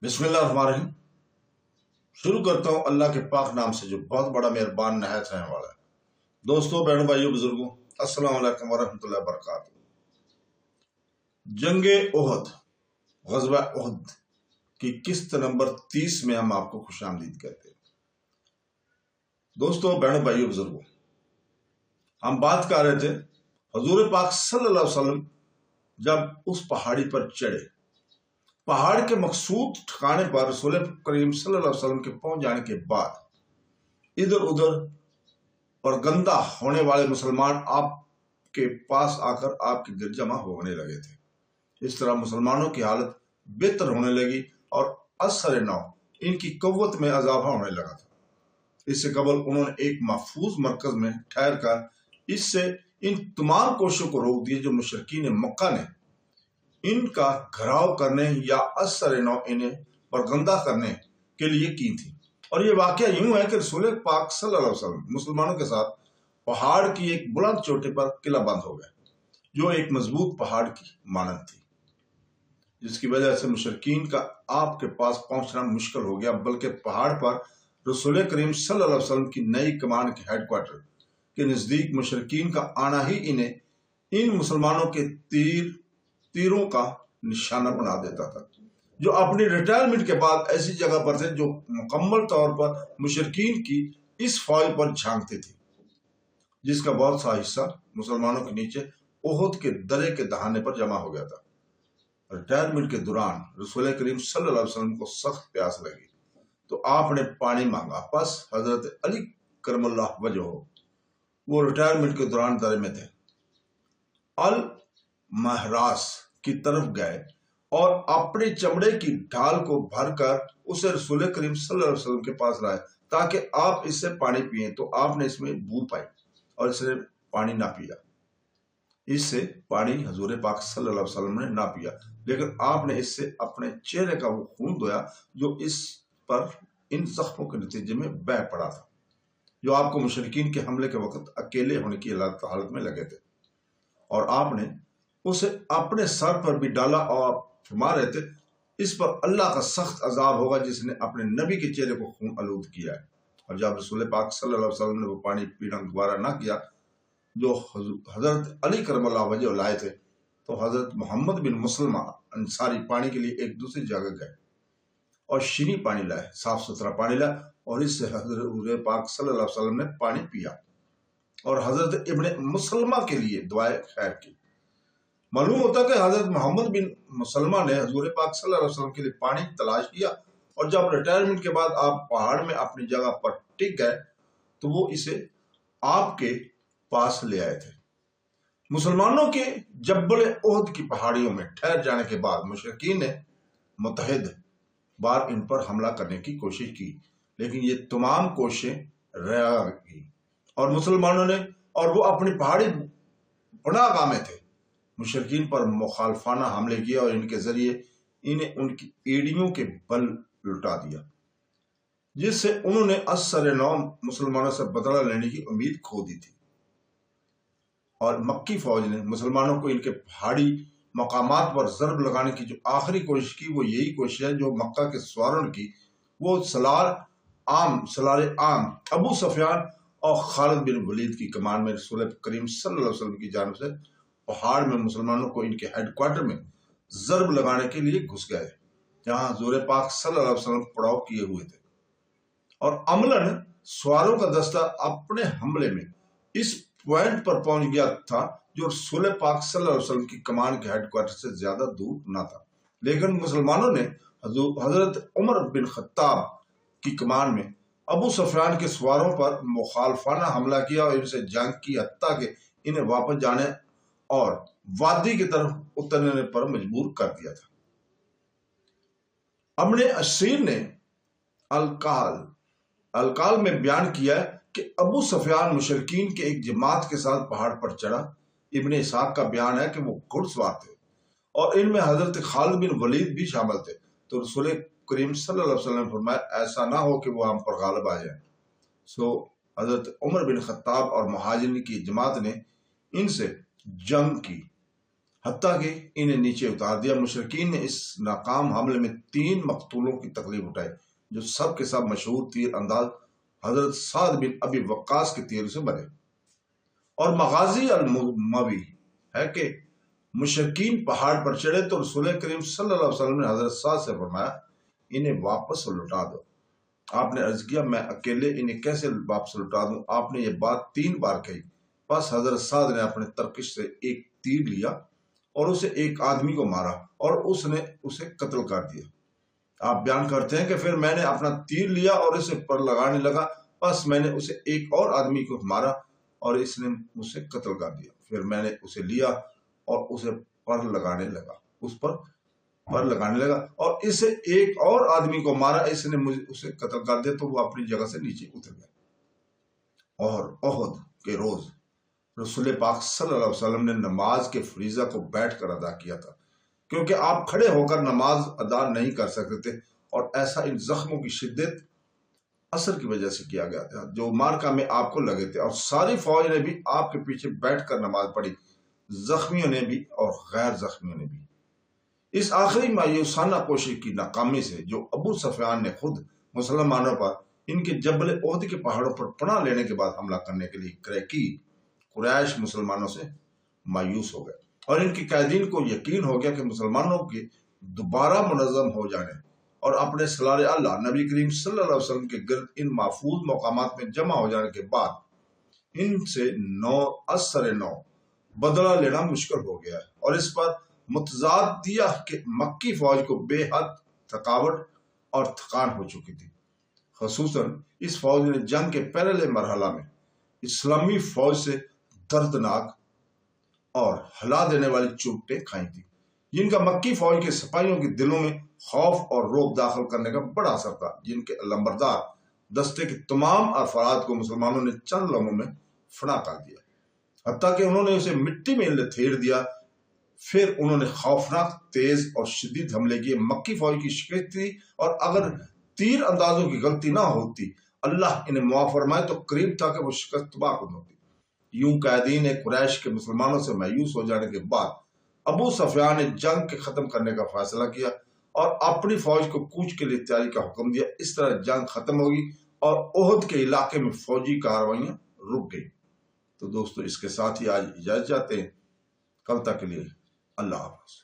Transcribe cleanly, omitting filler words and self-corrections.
बिस्मिल्लाहिर्रहमानिर्रहीम। शुरू करता हूँ अल्लाह के पाक नाम से जो बहुत बड़ा मेहरबान नहायत रहने वाला है। दोस्तों, बहनों, भाइयों, बुजुर्गों, अस्सलाम वालेकुम वरहमतुल्लाहि वबरकातुहू। जंगे ओहद, ग़ज़वा ओहद की किस्त नंबर 30 में हम आपको खुशामदीद कहते हैं। दोस्तों, बहनों, भाइयों, बुजुर्गों, हम बात कर रहे थे हुजूर पाक सल्लल्लाहु अलैहि वसल्लम जब उस पहाड़ी पर चढ़े, पहाड़ के मकसूद ठिकाने पर रसूल करीम सल्लल्लाहु अलैहि वसल्लम के पहुंच जाने के बाद इधर उधर और गंदा होने वाले मुसलमान आपके पास आकर आपके गिर जमा होने लगे थे। इस तरह मुसलमानों की हालत बेहतर होने लगी और असर नौ इनकी कव्वत में इजाफा होने लगा था। इससे कबल उन्होंने एक महफूज मरकज में ठहर कर इससे इन तमाम कोशिशों को रोक दिए जो मुशरिकीन मक्का ने इनका घराव करने या असर नौ इन्हें बरगंदा करने के लिए की थी। और ये वाकया यूं है कि रसूल पाक सल्लल्लाहु अलैहि वसल्लम मुसलमानों के साथ पहाड़ की एक बुलंद चोटी पर किला बंद हो गए, जो एक मजबूत पहाड़ की मानद थी, जिसकी वजह से मुशरिकीन का आपके पास पहुंचना मुश्किल हो गया। बल्कि पहाड़ पर रसूल करीम सल्लल्लाहु अलैहि वसल्लम की नई कमान के हेडक्वार्टर के नजदीक मुशरिकीन का आना ही इन्हें इन मुसलमानों के तीरों का निशाना बना देता था, जो अपनी रिटायरमेंट के बाद ऐसी जगह पर थे जो मुकम्मल तौर पर मुशरिकीन की इस फौज पर झांकते थे, जिसका बहुत सा हिस्सा मुसलमानों के नीचे ओहद के दरे के दहाने पर जमा हो गया था। रिटायरमेंट के दौरान रसूल करीम सल्लल्लाहु अलैहि वसल्लम को सख्त प्यास लगी तो आपने पानी मांगा। बस हजरत अली करमल्लाह वजह वो रिटायरमेंट के दौरान दरे में थे, अल महरास की तरफ गए और अपने चमड़े की ढाल को भरकर उसे रसूल करीम सल्लल्लाहु अलैहि वसल्लम के पास लाए ताकि आप इससे पानी पिए। तो आपने इसमें बू पाई और इसने पानी ना पिया। इससे पानी हजूर पाक सल्लल्लाहु अलैहि वसल्लम ने ना पिया, लेकिन आपने इससे अपने चेहरे का वो खून धोया जो इस पर इन जख्मों के नतीजे में बह पड़ा था, जो आपको मुशरिकीन के हमले के वक्त अकेले होने की हालत में लगे थे। और आपने उसे अपने सर पर भी डाला और फरमा रहे थे, इस पर अल्लाह का सख्त अजाब होगा जिसने अपने नबी के चेहरे को खून आलूद किया है। और जब रसूल पाक सल्लल्लाहु अलैहि वसल्लम ने वो पानी पीना दोबारा ना किया जो हजरत अली करमल्लाह वजह लाए थे, तो हजरत मोहम्मद बिन मुसलमा अंसारी पानी के लिए एक दूसरी जगह गए और शीनी पानी लाए, साफ सुथरा पानी लाए, और इससे हजरत पाक सल्लल्लाहु अलैहि वसल्लम ने पानी पिया और हजरत इब्ने मुसलमा के लिए दुआए खैर की। मालूम होता कि हजरत मोहम्मद बिन मुसलमा ने हजूर पाक सल्लल्लाहु अलैहि वसल्लम के लिए पानी तलाश किया और जब रिटायरमेंट के बाद आप पहाड़ में अपनी जगह पर टिक गए तो वो इसे आपके पास ले आए थे। मुसलमानों के जब्बल ओहद की पहाड़ियों में ठहर जाने के बाद मुशरिकीन ने मुतहद बार इन पर हमला करने की कोशिश की, लेकिन ये तमाम कोशिशें रह गई और मुसलमानों ने और वो अपनी पहाड़ी पनाहगाह में थे मुशरिकीन पर मुखालफाना हमले किया और इनके जरिए इन्हें उनकी एड़ियों के बल लुटा दिया, जिससे उन्होंने असर नौ मुसलमानों से बदला लेने की उम्मीद खो दी थी। और मक्की फौज ने मुसलमानों को इनके पहाड़ी मकामात पर जरब लगाने की जो आखिरी कोशिश की वो यही कोशिश है जो मक्का के सवारों ने की। वो सलार आम अबू सफियान और खालिद बिन वलीद की कमान में रसूल करीम सल्लल्लाहु अलैहि वसल्लम की जानिब से पहाड़ में मुसलमानों को इनके हेडक्वार्टर में जरब लगाने के लिए घुस गए, जहां हजूर पाक सल्लल्लाहु अलैहि वसल्लम पड़ाव किए हुए थे। और अमलन सवारों का दस्ता अपने हमले में इस पॉइंट पर पहुंच गया था जो रसूल पाक सल्लल्लाहु अलैहि वसल्लम की कमान के हेडक्वार्टर से ज्यादा दूर न था, लेकिन मुसलमानों ने हजरत उमर बिन खत्ताब की कमान में अबू सफियान के सवारों पर मुखालफाना हमला किया और इनसे जंग की, हत्ता के इन्हें वापस जाने और वादी की तरफ उतरने पर मजबूर कर दिया था। अपने असीर ने अलकाल में बयान किया कि अबू सफियान मुशरिकीन के एक जमात के साथ पहाड़ पर चढ़ा। इब्ने इसाक का बयान है कि वो घुड़सवार थे और इनमें हजरत खालिद बिन वलीद भी शामिल थे। तो रसूल करीम सल्लल्लाहु अलैहि वसल्लम ने फरमाया, ऐसा ना हो कि वो हम पर गालिब आ जाए। सो हजरत उमर बिन खत्ताब और मुहाजिरीन की जमात ने इनसे जंग की। حتیٰ کہ انہیں نیچے اتار دیا۔ مشرکین نے اس ناکام حملے میں 3 مقتولوں کی تکلیف اٹھائی جو سب کے سب مشہور تیر انداز حضرت سعد بن ابی وقاص کے تیر سے بنے۔ اور مغازی الموی ہے کہ مشرکین پہاڑ پر چڑھے تو رسول کریم صلی اللہ علیہ وسلم نے حضرت سعد سے فرمایا انہیں واپس لوٹا دو۔ آپ نے عرض کیا میں اکیلے انہیں کیسے واپس لوٹا دوں؟ آپ نے یہ بات 3 بار کہی۔ بس حضرت سعد نے اپنے ترکش سے ایک تیر لیا اور اسے ایک آدمی کو مارا اور اس نے اسے قتل کر دیا۔ آپ بیان کرتے ہیں کہ پھر میں نے اپنا تیر لیا اور اسے پر لگانے لگا، بس میں نے اسے ایک اور آدمی کو مارا اور اس نے اسے قتل کر دیا۔ پھر میں نے اسے لیا اور اسے پر لگانے لگا، اس پر لگانے لگا اور اسے ایک اور آدمی کو مارا، اس نے مجھے اسے قتل کر دیا تو وہ اپنی جگہ سے نیچے اتر گیا۔ اور احد کے روز رسول پاک صلی اللہ علیہ وسلم نے نماز کے فریضہ کو بیٹھ کر ادا کیا تھا، کیونکہ آپ کھڑے ہو کر نماز ادا نہیں کر سکتے تھے، اور ایسا ان زخموں کی شدت اثر کی وجہ سے کیا گیا تھا جو مارکا میں آپ کو لگے تھے، اور ساری فوج نے بھی آپ کے پیچھے بیٹھ کر نماز پڑھی، زخمیوں نے بھی اور غیر زخمیوں نے بھی۔ اس آخری مایوسانہ کوشش کی ناکامی سے جو ابو سفیان نے خود مسلمانوں پر ان کے جبل احد کے پہاڑوں پر پناہ لینے کے بعد حملہ کرنے کے لیے کرے کی، قریش مسلمانوں سے مایوس ہو گئے، اور ان کے قائدین کو یقین ہو گیا کہ مسلمانوں کے دوبارہ منظم ہو جانے اور اپنے سلار اللہ نبی کریم صلی اللہ علیہ وسلم کے گرد ان محفوظ مقامات میں جمع ہو جانے کے بعد ان سے اثر نو بدلہ لینا مشکل ہو گیا ہے، اور اس پر متضادیہ کہ مکی فوج کو بے حد تھکاوٹ اور تھکان ہو چکی تھی۔ خصوصاً اس فوج نے جنگ کے پہلے مرحلہ میں اسلامی فوج سے دردناک اور ہلا دینے والی چوٹیں کھائی تھی، جن کا مکی فوج کے سپاہیوں کے دلوں میں خوف اور روب داخل کرنے کا بڑا اثر تھا، جن کے لمبردار دستے کے تمام افراد کو مسلمانوں نے چند لمحوں میں فنا کر دیا، حتیٰ کہ انہوں نے اسے مٹی میں لتھیڑ دیا۔ پھر انہوں نے خوفناک تیز اور شدید حملے کیے۔ مکی فوج کی شکست تھی، اور اگر تیر اندازوں کی غلطی نہ ہوتی اللہ انہیں معاف فرمائے تو قریب تھا کہ وہ شکست تباہ کن ہوتی۔ یوں قائدین قریش کے مسلمانوں سے مایوس ہو جانے کے بعد ابو سفیان نے جنگ کے ختم کرنے کا فیصلہ کیا اور اپنی فوج کو کوچ کے لیے تیاری کا حکم دیا۔ اس طرح جنگ ختم ہوگی اور احد کے علاقے میں فوجی کارروائیاں رک گئی۔ تو دوستو اس کے ساتھ ہی آج اجازت چاہتے ہیں، کل تک کے لیے اللہ حافظ۔